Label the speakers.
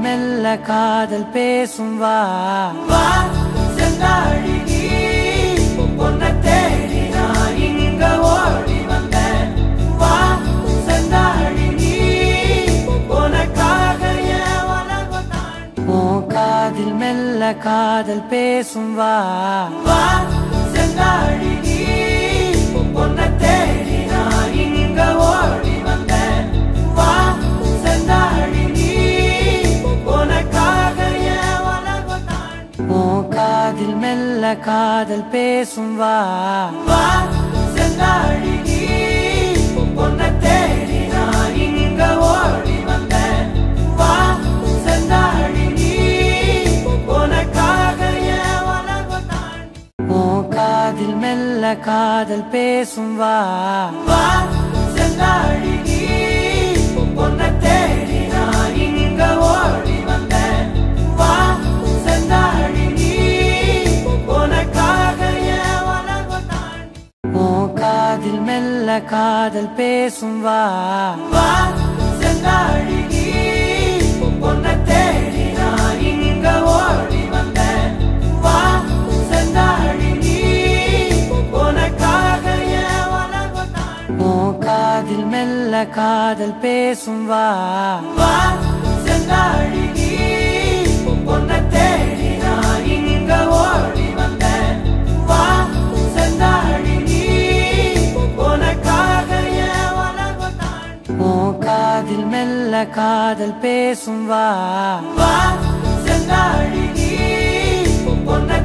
Speaker 1: மெல்ல காதல் பேசும் வா வா செந்தாழகி உன்னை தேடி நான் இங்க ஓடி வந்தேன் வா செந்தாழகி உனக்காக என் உலகம் தாண்டி உன் காதில் மெல்ல காதல் பேசும் வா வா செந்தாழகி உன்னை தேடி நான் இங்க ஓடி வந்தேன் வா செந்தாழகி உனக்காக என் உலகம் தாண்டி உன் காதில் மெல்ல காதல் பேசும் வா வா செந்தாழகி உன்னை தேடி நான் இங்க ஓடி வந்தேன் வா செந்தாழகி உனக்காக என் உலகம் தாண்டி உன் காதில் மெல்ல காதல் பேசும் வா வா செந்தாழகி உன்னை தேடி நான் இங்க ஓடி வந்தேன் வா செந்தாழகி உனக்காக என் உலகம் தாண்டி உன் காதில் மெல்ல காதல் பேசும் வா வா செந்தாழகி உன்னை தேடி நான் இங்க ஓடி வந்தேன் வா செந்தாழகி உனக்காக என் உலகம் தாண்டி உன் காதில் மெல்ல காதல் பேசும் வா வா செந்தாழகி உன்னை தேடி நான் இங்க ஓடி வந்தேன் வா செந்தாழகி உனக்காக என் உலகம் தாண்டி உன் காதில் மெல்ல காதல் பேசும் வா வா செந்தாழகி உன்னை